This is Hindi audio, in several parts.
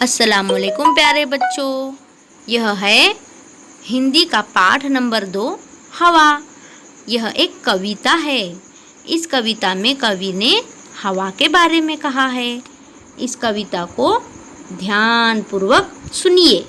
अस्सलामुअलैकुम प्यारे बच्चों, यह है हिंदी का पाठ नंबर 2 हवा। यह एक कविता है। इस कविता में कवि ने हवा के बारे में कहा है। इस कविता को ध्यानपूर्वक सुनिए।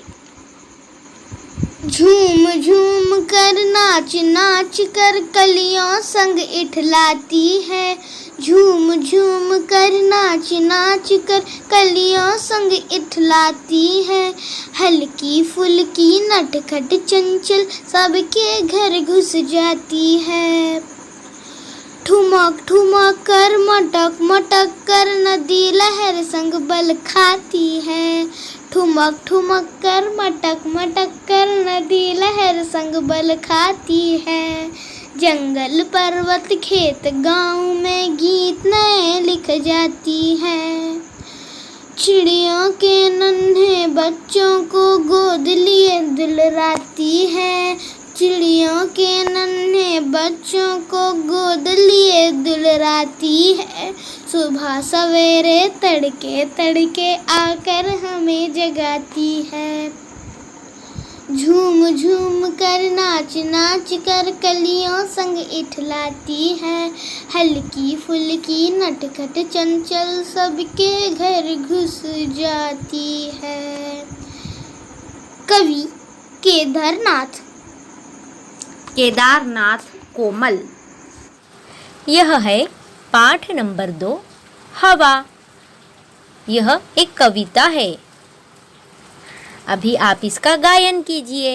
झूम झूम कर नाच नाच कर कलियों संग इठलाती है। झूम झूम कर नाच नाच कर कलियों संग इठलाती है। हल्की फुल्की नटखट चंचल सबके घर घुस जाती है। ठुमक ठुमक कर मटक मटक कर नदी लहर संग बल खाती है। ठुमक ठुमक कर मटक मटक कर नदी लहर संग बल खाती है। जंगल पर्वत खेत गांव में गीत नए लिख जाती है। चिड़ियों के नन्हे बच्चों को गोद लिए दुलराती है। चिड़ियों के नन्हे बच्चों को गोद लिए दुलराती है। सुबह सवेरे तड़के तड़के आकर हमें जगाती है। झूम झूम कर नाच नाच कर कलियों संग इठलाती है। हल्की फुल्की नटखट चंचल सबके घर घुस जाती है। कवि केदारनाथ कोमल। यह है पाठ नंबर 2 हवा। यह एक कविता है। अभी आप इसका गायन कीजिए।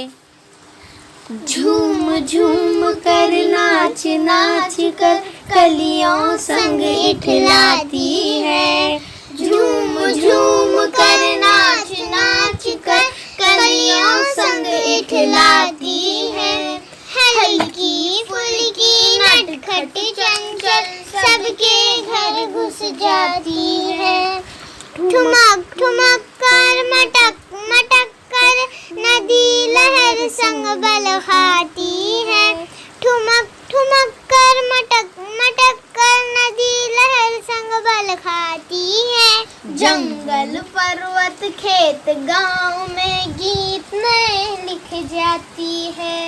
झूम झूम कर नाच नाच कर कलियों संग इठलाती है। झूम झूम कर नाच नाच कर कलियों संग इठलाती है। हल्की फुल्की नटखट चंचल सबके घर घुस जाती है। ठुमक ठुमक कर मटक मटक कर नदी लहर संग बल खाती है। ठुमक ठुमक कर मटक मटक कर नदी लहर संग बल खाती है। जंगल पर्वत खेत गांव में गीत नए लिख जाती है।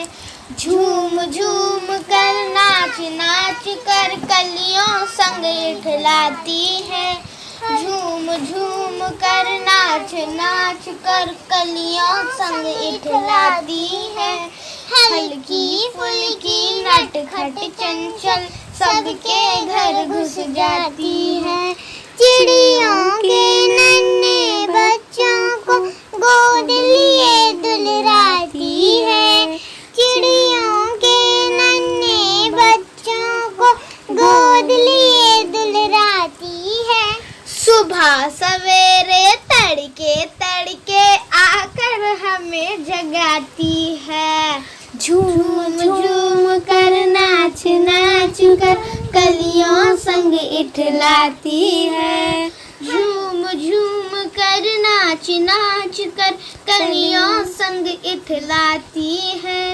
झूम झूम कर नाच नाच कर कलियों संग इठलाती है। झूम झूम कर नाच नाच कर कलियों संग इठलाती है। हल्की फुल्की नटखट चंचल सबके घर घुस जाती है। चिड़ियों के नन्हे बच्चों को गोद लिए दुलराती है। चिड़ियों के नन्हे बच्चों को गोद लिए दुलराती है। सुबह सवेरे तड़के तड़के आकर हमें जगाती है। झूम झूम कर नाच नाच कर कलियों संग इठलाती है। झूम झूम कर नाच नाच कर कलियों संग इठलाती है।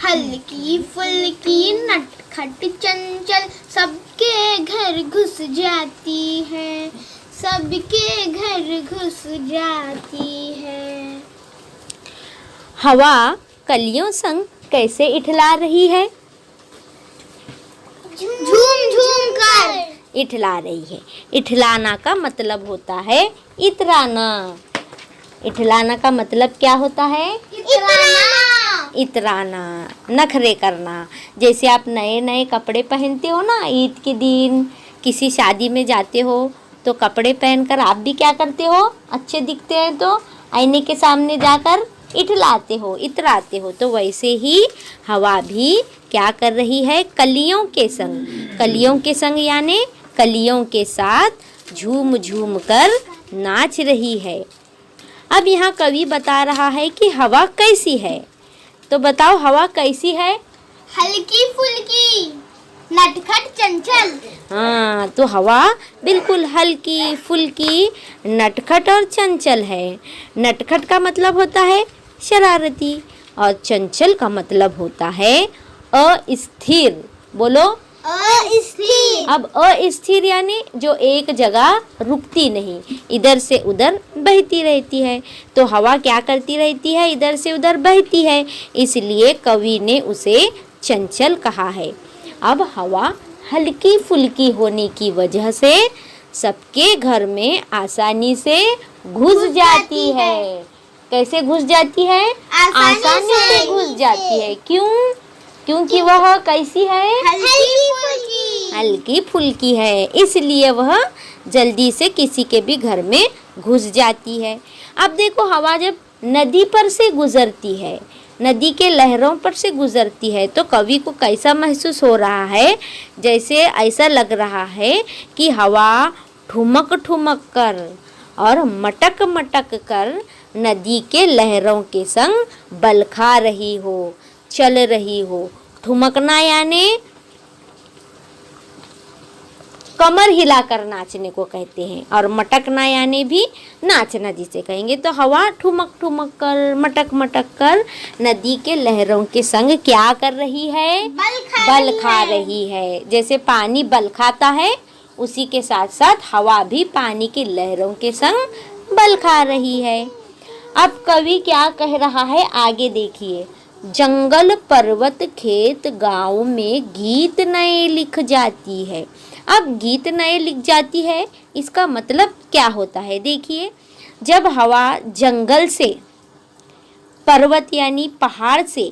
हल्की फुल्की नटखट चंचल सबके घर घुस जाती है। सबके घर घुस जाती है। हवा कलियों संग कैसे इठला रही है? झूम झूम कर इठला रही है। इठलाना का मतलब होता है इतराना। इठलाना का मतलब क्या होता है? इतराना, नखरे करना। जैसे आप नए नए कपड़े पहनते हो ना, ईद के दिन किसी शादी में जाते हो तो कपड़े पहनकर आप भी क्या करते हो? अच्छे दिखते हैं तो आईने के सामने जाकर इठलाते हो, इतराते हो। तो वैसे ही हवा भी क्या कर रही है? कलियों के संग, कलियों के संग यानी कलियों के साथ झूम झूम कर नाच रही है। अब यहाँ कवि बता रहा है कि हवा कैसी है। तो बताओ हवा कैसी है? हल्की फुल्की नटखट चंचल। हाँ, तो हवा बिल्कुल हल्की फुल्की नटखट और चंचल है। नटखट का मतलब होता है शरारती और चंचल का मतलब होता है अस्थिर। बोलो अस्थिर। अब अस्थिर यानी जो एक जगह रुकती नहीं, इधर से उधर बहती रहती है। तो हवा क्या करती रहती है? इधर से उधर बहती है, इसलिए कवि ने उसे चंचल कहा है। अब हवा हल्की फुल्की होने की वजह से सबके घर में आसानी से घुस जाती है। कैसे घुस जाती है? आसानी से घुस जाती है। क्यों? क्योंकि वह कैसी है? हल्की फुल्की है, इसलिए वह जल्दी से किसी के भी घर में घुस जाती है। अब देखो, हवा जब नदी पर से गुजरती है, नदी के लहरों पर से गुजरती है, तो कवि को कैसा महसूस हो रहा है? जैसे ऐसा लग रहा है कि हवा ठुमक ठुमक कर और मटक मटक कर नदी के लहरों के संग बलखा रही हो, चल रही हो। ठुमकना यानी कमर हिलाकर नाचने को कहते हैं, और मटकना यानी भी नाचना जिसे कहेंगे। तो हवा ठुमक ठुमक कर, मटक मटक कर नदी के लहरों के संग क्या कर रही है? बल खा रही है। जैसे पानी बल खाता है, उसी के साथ साथ हवा भी पानी की लहरों के संग बल खा रही है। अब कवि क्या कह रहा है आगे देखिए। जंगल पर्वत खेत गांव में गीत नए लिख जाती है। अब गीत नए लिख जाती है, इसका मतलब क्या होता है? देखिए, जब हवा जंगल से, पर्वत यानी पहाड़ से,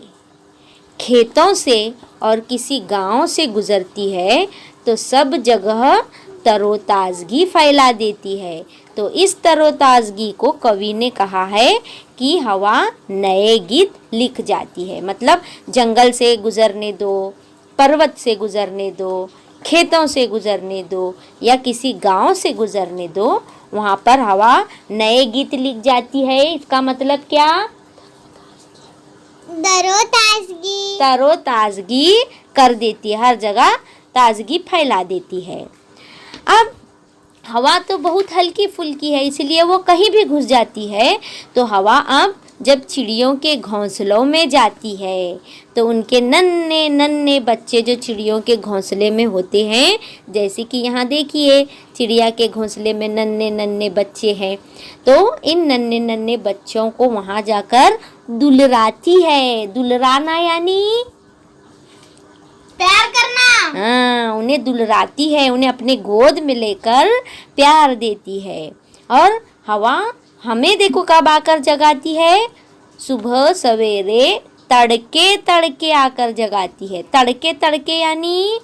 खेतों से और किसी गांव से गुजरती है तो सब जगह तरोताजगी फैला देती है। तो इस तरोताजगी को कवि ने कहा है कि हवा नए गीत लिख जाती है। मतलब जंगल से गुजरने दो, पर्वत से गुजरने दो, खेतों से गुजरने दो या किसी गांव से गुजरने दो, वहाँ पर हवा नए गीत लिख जाती है। इसका मतलब क्या? तरोताजगी कर देती है, हर जगह ताजगी फैला देती है। अब हवा तो बहुत हल्की फुल्की है, इसलिए वो कहीं भी घुस जाती है। तो हवा अब जब चिड़ियों के घोंसलों में जाती है तो उनके नन्हे नन्हे बच्चे जो चिड़ियों के घोंसले में होते हैं, जैसे कि यहाँ देखिए चिड़िया के घोंसले में नन्हे नन्हे बच्चे हैं, तो इन नन्हे नन्हे बच्चों को वहाँ जाकर दुलराती है। दुलराना यानी प्यार करना। हाँ, उन्हें दुलराती है, उन्हें अपने गोद में लेकर प्यार देती है। और हवा हमें देखो कब आकर जगाती है? सुबह सवेरे तड़के तड़के आकर जगाती है। तड़के तड़के यानी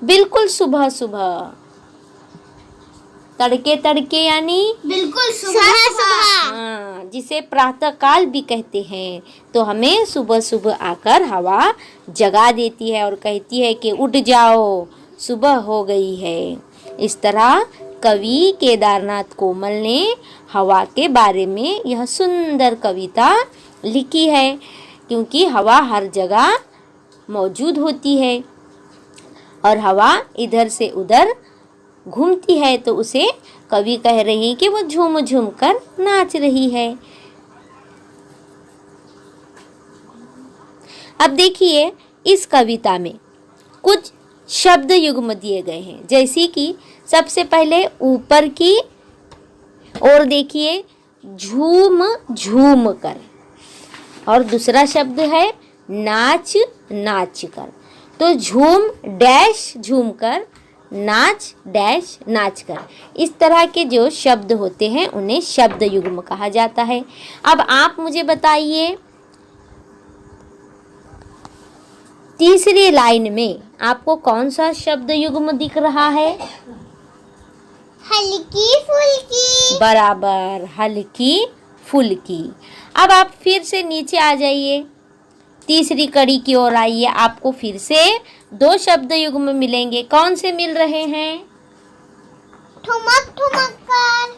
बिल्कुल सुबह सुबह। तड़के तड़के यानी बिल्कुल सुबह। हाँ, जिसे प्रातः काल भी कहते हैं। तो हमें सुबह सुबह आकर हवा जगा देती है और कहती है कि उठ जाओ, सुबह हो गई है। इस तरह कवि केदारनाथ कोमल ने हवा के बारे में यह सुंदर कविता लिखी है, क्योंकि हवा हर जगह मौजूद होती है और हवा इधर से उधर घूमती है, तो उसे कवि कह रही है कि वो झूम झूम कर नाच रही है। अब देखिए, इस कविता में कुछ शब्द युग्म दिए गए हैं, जैसे कि सबसे पहले ऊपर की ओर देखिए, झूम झूम कर, और दूसरा शब्द है नाच नाच कर। तो झूम डैश झूम कर, नाच डैश नाच कर, इस तरह के जो शब्द होते हैं उन्हें शब्द युग्म कहा जाता है। अब आप मुझे बताइए, तीसरी लाइन में आपको कौन सा शब्द युग्म दिख रहा है? हल्की फुल्की। बराबर, हल्की फुल्की। अब आप फिर से नीचे आ जाइए, तीसरी कड़ी की ओर आइए, आपको फिर से दो शब्द युग्म मिलेंगे। कौन से मिल रहे हैं? ठुमक ठुमक कर,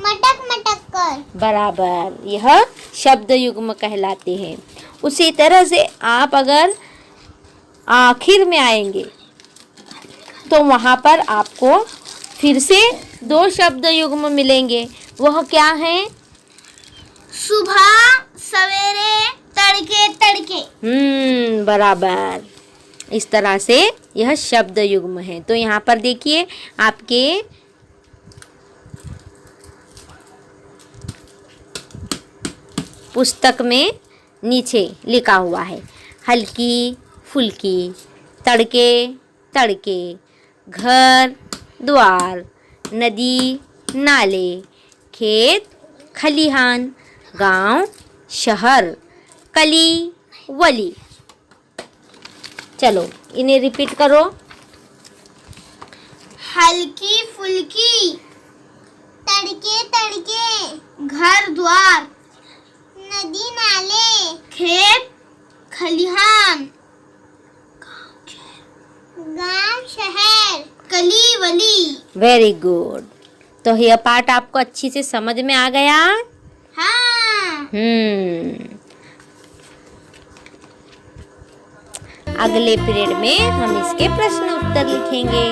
मटक मटक कर। बराबर, यह शब्द युग्म कहलाते हैं। उसी तरह से आप अगर आखिर में आएंगे तो वहाँ पर आपको फिर से दो शब्द युग्म मिलेंगे। वह क्या है? सुबह सवेरे तड़के तड़के। बराबर। इस तरह से यह शब्द युग्म है। तो यहाँ पर देखिए आपके पुस्तक में नीचे लिखा हुआ है हल्की फुल्की, तड़के तड़के, घर द्वार, नदी नाले, खेत खलिहान, गांव शहर, कली वली। चलो इन्हें रिपीट करो। हल्की फुल्की, तड़के तड़के, घर द्वार, नदी नाले, खेत खलिहान, गांव शहर, कली वली। Very good. तो यह पाठ आपको अच्छी से समझ में आ गया? हाँ। अगले पीरियड में हम इसके प्रश्न उत्तर लिखेंगे।